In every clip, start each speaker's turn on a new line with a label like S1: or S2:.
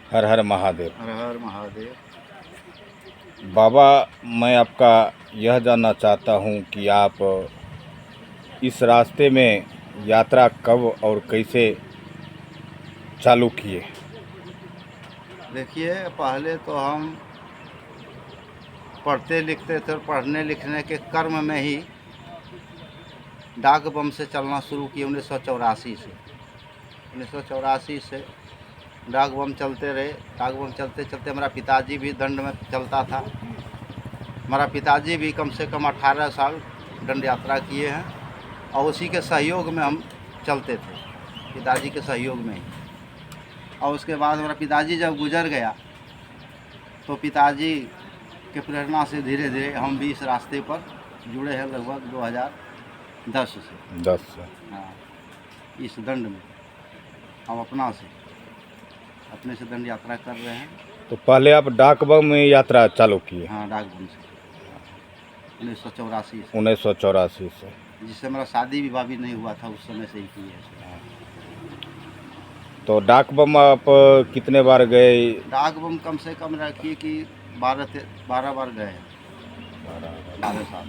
S1: हर हर महादेव।
S2: हर हर महादेव।
S1: बाबा, मैं आपका यह जानना चाहता हूँ कि आप इस रास्ते में यात्रा कब और कैसे चालू किए?
S2: देखिए, पहले तो हम पढ़ते लिखते थे और पढ़ने लिखने के क्रम में ही डाक बम से चलना शुरू किए 1984 से। 1984 से डाक बम चलते रहे। डाक बम चलते चलते हमारा पिताजी भी दंड में चलता था। हमारा पिताजी भी कम से कम 18 साल दंड यात्रा किए हैं और उसी के सहयोग में हम चलते थे, पिताजी के सहयोग में ही। और उसके बाद हमारा पिताजी जब गुजर गया तो पिताजी के प्रेरणा से धीरे धीरे हम भी इस रास्ते पर जुड़े हैं लगभग 2010 से।
S1: 10 से।
S2: हाँ, इस दंड में हम अपने से दंड यात्रा कर रहे हैं।
S1: तो पहले आप डाक बम में यात्रा चालू किए?
S2: हाँ, डाक बम से 1984 से।
S1: 1984 से।
S2: जिससे हमारा शादी विवाह भी नहीं हुआ था, उस समय से ही किए हैं।
S1: तो डाक बम आप कितने बार गए?
S2: डाक बम कम से कम रखिए कि 12 बार गए हैं। 12 साल।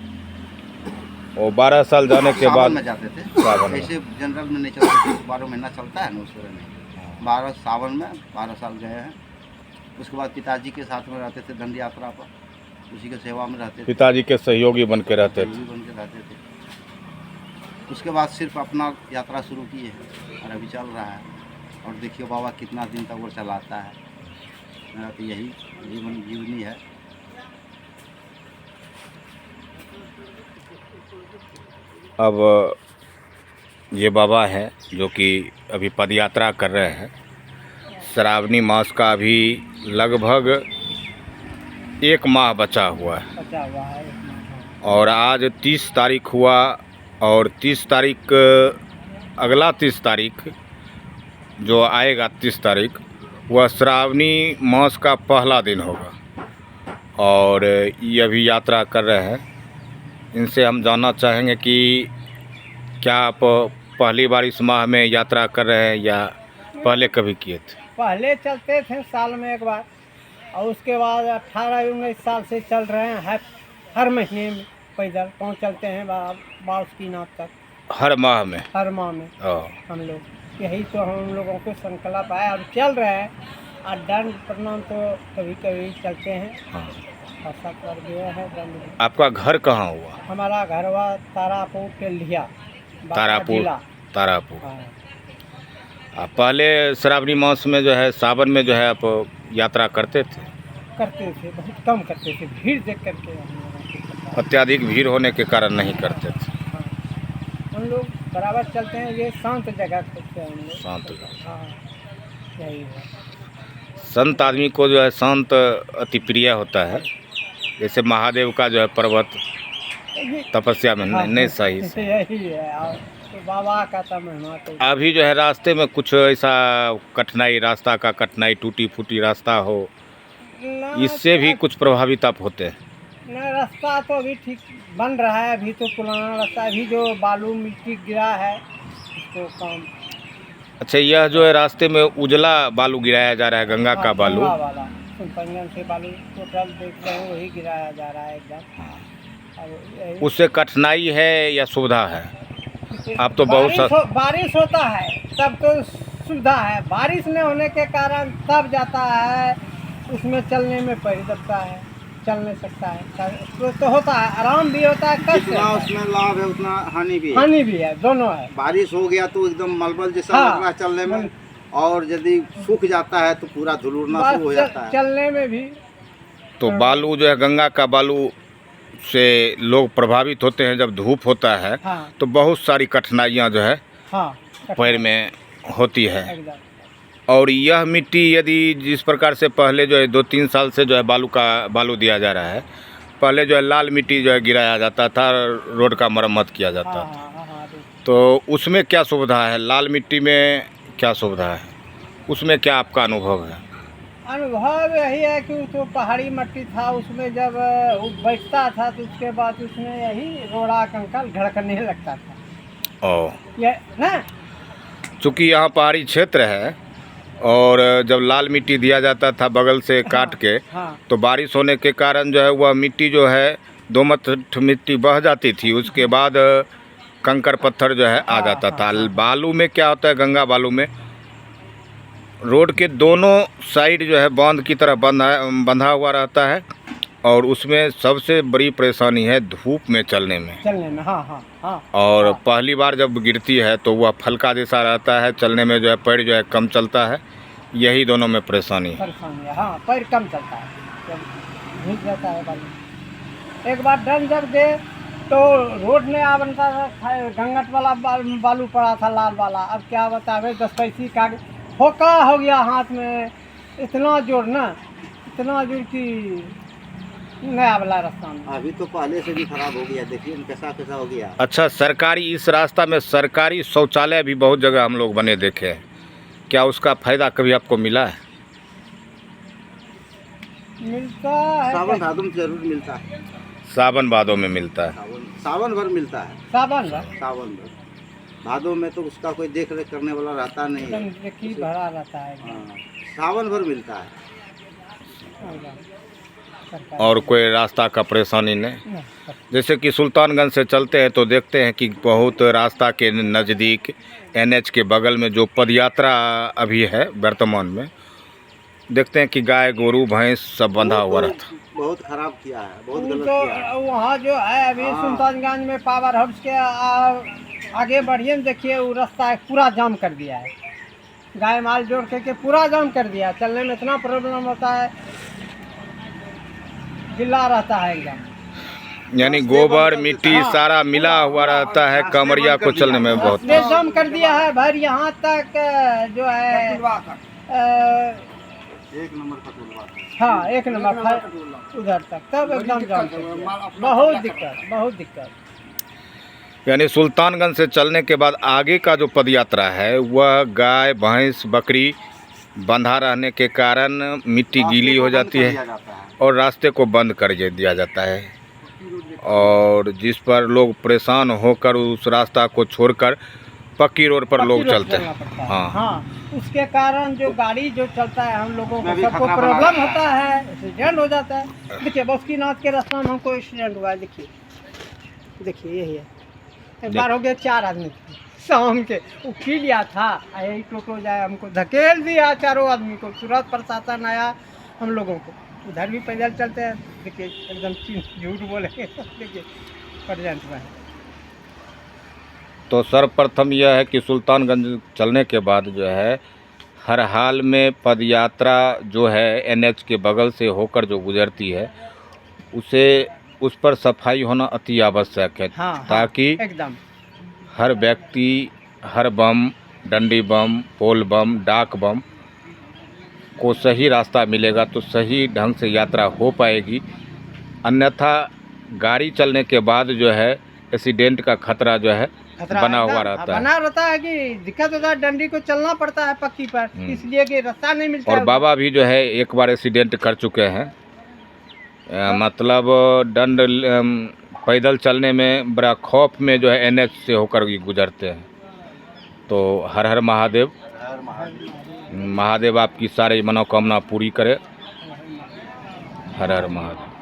S1: वो 12 साल जाने के बाद
S2: में जाते थे।
S1: सावन में।
S2: ऐसे जनरल में नहीं चलते थे, 12 महीना चलता है ना, उस तरह नहीं। 12 सावन में 12 साल गए हैं। उसके बाद पिताजी के साथ में रहते थे दंड यात्रा पर, उसी के सेवा में रहते थे।
S1: पिताजी के सहयोगी बन के रहते थे।
S2: बन के रहते थे। उसके बाद सिर्फ अपना यात्रा शुरू किए हैं और अभी चल रहा है। और देखिए बाबा कितना दिन तक वो चलाता है। मेरा तो यही जीवनी है।
S1: अब ये बाबा हैं जो कि अभी पदयात्रा कर रहे हैं। श्रावणी मास का अभी लगभग 1 माह बचा हुआ है और आज 30 तारीख हुआ और 30 तारीख अगला 30 तारीख जो आएगा 30 तारीख वह श्रावणी मास का पहला दिन होगा और ये अभी यात्रा कर रहे हैं। इनसे हम जानना चाहेंगे कि क्या आप पहली बार इस माह में यात्रा कर रहे हैं या पहले कभी किए थे?
S3: पहले चलते थे साल में एक बार और उसके बाद 18-19 साल से चल रहे हैं। हर महीने में पैदल पहुँच चलते हैं बासुकीनाथ तक।
S1: हर माह में?
S3: हर माह में हम लोग, यही तो हम लोगों को संकल्प है और चल रहे हैं। और दंड प्रणाम तो कभी कभी चलते हैं।
S1: हाँ।
S3: ऐसा कर दिया है दंड।
S1: आपका घर कहाँ हुआ?
S3: हमारा घर हुआ तारापुर के लिया।
S1: तारापुर।
S3: हाँ।
S1: आप पहले श्रावणी मास में जो है सावन में जो है आप यात्रा करते थे?
S3: करते थे, बहुत कम करते थे, भीड़ देख करके हम लोग
S1: अत्यधिक भीड़ होने के कारण नहीं करते थे।
S3: हाँ, हम लोग बराबर चलते हैं। ये शांत जगह खोजते हैं हम लोग।
S1: शांत जगह।
S3: हाँ, यही है।
S1: संत आदमी को जो है शांत अति प्रिय होता है। जैसे महादेव का जो है पर्वत तपस्या में नहीं सही से।
S3: यही है। और तो बाबा का तो महिमा तो।
S1: अभी जो है रास्ते में कुछ ऐसा कठिनाई, रास्ता का कठिनाई, टूटी फूटी रास्ता हो, इससे भी कुछ प्रभावित आप होते हैं?
S3: नहीं, रास्ता तो अभी ठीक बन रहा है। अभी तो पुराना रास्ता, अभी जो बालू मिट्टी गिरा है उसको काम।
S1: अच्छा, यह जो है रास्ते में उजला बालू गिराया जा रहा है, गंगा का बालू
S3: वाला पंजन से बालू टोटल देखते हैं वही गिराया जा रहा है एकदम।
S1: उससे कठिनाई है या सुविधा है? आप तो बहुत
S3: बारिश होता है तब तो सुविधा है। बारिश न होने के कारण तब जाता है, उसमें चलने में पैर दबता है, चल नहीं सकता है। तो होता है, आराम भी होता है, कष्ट
S2: जितना उसमें लाभ है उतना हानि भी है। दोनों है। बारिश हो गया तो एकदम मलबल जैसा लग रहा है चलने में, और यदि सूख जाता है तो पूरा धुलुरना शुरू हो जाता है
S3: चलने में भी।
S1: तो बालू जो है गंगा का बालू से लोग प्रभावित होते हैं। जब धूप होता है तो बहुत सारी कठिनाइयाँ जो है पैर में होती है। और यह मिट्टी यदि जिस प्रकार से पहले जो है 2-3 साल से जो है बालू दिया जा रहा है, पहले जो है लाल मिट्टी जो है गिराया जाता था, रोड का मरम्मत किया जाता था। तो उसमें क्या सुविधा है? लाल मिट्टी में क्या सुविधा है? उसमें क्या आपका अनुभव है?
S3: अनुभव यही है कि तो पहाड़ी मिट्टी था, उसमें जब वो बैठता था तो उसके बाद उसमें यही रोड़ा कंकड़ धड़कने लगता था।
S1: ओ,
S3: ये ना
S1: चूँकि यहाँ पहाड़ी क्षेत्र है और जब लाल मिट्टी दिया जाता था बगल से काट के,
S3: हाँ
S1: तो बारिश होने के कारण जो है वह मिट्टी जो है दोमट मिट्टी बह जाती थी, उसके बाद कंकर पत्थर जो है आ जाता था। बालू में क्या होता है, गंगा बालू में रोड के दोनों साइड जो है बांध की तरह बंधा हुआ रहता है, और उसमें सबसे बड़ी परेशानी है धूप में चलने में।
S3: हाँ हाँ हाँ।
S1: और पहली बार जब गिरती है तो वह फलका जैसा रहता है, चलने में जो है पैर जो है कम चलता है, यही दोनों में परेशानी है।
S3: हाँ, पैर कम चलता है जब भीग जाता है बालू। एक बार डन जब दे तो रोड में आ बनता था, गंगट वाला बालू पड़ा था लाल वाला। अब क्या बतावे, 10 पैसे का होका हो गया हाथ में, इतना जोर ना, इतना जोर की नया वाला रास्ता में।
S2: अभी तो पहले से भी खराब हो गया, देखिए कैसा कैसा हो गया।
S1: अच्छा, सरकारी इस रास्ता में सरकारी शौचालय भी बहुत जगह हम लोग बने देखे हैं, क्या उसका फायदा कभी आपको मिला है?
S3: मिलता है,
S2: सावन भादों में जरूर मिलता है,
S1: सावन भादों में मिलता है।
S2: सावन भर मिलता है,
S3: सावन भर।
S2: सावन भर। भादों में तो उसका कोई देख रेख करने वाला रहता नहीं है,
S3: देखी भरा रहता है।
S2: हाँ, सावन भर मिलता है।
S1: और कोई रास्ता का परेशानी नहीं। जैसे कि सुल्तानगंज से चलते हैं तो देखते हैं कि बहुत रास्ता के नज़दीक NH के बगल में जो पदयात्रा अभी है वर्तमान में, देखते हैं कि गाय गोरू भैंस सब बंधा हुआ रहता।
S2: बहुत खराब किया है, बहुत गलत
S3: तो
S2: किया है।
S3: वहाँ जो है अभी
S2: हाँ।
S3: सुल्तानगंज में पावर हाउस के आगे बढ़िए, देखिए वो रास्ता पूरा जाम कर दिया है, गाय माल जोड़ के पूरा जाम कर दिया। चलने में इतना प्रॉब्लम होता है, गिला रहता है एकदम,
S1: यानी गोबर मिट्टी सारा मिला हुआ रहता है, कमरिया को चलने में बहुत।
S3: रास्ते जाम कर दिया है भर, यहाँ तक जो है
S2: एक नंबर का टोलवा।
S3: हाँ 1 नंबर उधर तक, तब एकदम जाम कर दिया। बहुत दिक्कत, बहुत दिक्कत।
S1: यानी सुल्तानगंज से चलने के बाद आगे का जो पदयात्रा है वह गाय भैंस बकरी बंधा रहने के कारण मिट्टी गीली हो जाती है और रास्ते को बंद कर दिया जाता है, और जिस पर लोग परेशान होकर उस रास्ता को छोड़कर पक्की रोड पर लोग चलते हैं। हाँ
S3: हाँ, उसके कारण जो गाड़ी जो चलता है हम लोगों को सबको प्रॉब्लम होता है, एक्सीडेंट हो जाता है। देखिए बासुकीनाथ के रास्ता में हमको एक्सीडेंट हुआ है, देखिए देखिए यही है। एक बार हो गया 4 आदमी शाम के, वो पी लिया था, यही टोटो जाए हमको धकेल दिया, 4 आदमी को। तुरंत प्रशासन आया हम लोगों को, उधर भी पैदल चलते हैं। देखिए एकदम झूठ बोलेंगे, देखिए प्रेजेंट में।
S1: तो सर्वप्रथम यह है कि सुल्तानगंज चलने के बाद जो है हर हाल में पदयात्रा जो है NH के बगल से होकर जो गुजरती है उस पर सफाई होना अति आवश्यक है।
S3: हाँ,
S1: ताकि
S3: एकदम
S1: हर व्यक्ति, हर बम, डंडी बम, पोल बम, डाक बम को सही रास्ता मिलेगा तो सही ढंग से यात्रा हो पाएगी। अन्यथा गाड़ी चलने के बाद जो है एक्सीडेंट का खतरा जो है बना हुआ रहता
S3: है कि दिक्कत होता है, डंडी को चलना पड़ता है पक्की पर, इसलिए कि रास्ता नहीं मिलता।
S1: और बाबा भी जो है एक बार एक्सीडेंट कर चुके हैं, मतलब दंड पैदल चलने में बड़ा खौफ में जो है NH से होकर गुजरते हैं। तो हर हर महादेव, महादेव आपकी सारी मनोकामना पूरी करे। हर हर महादेव।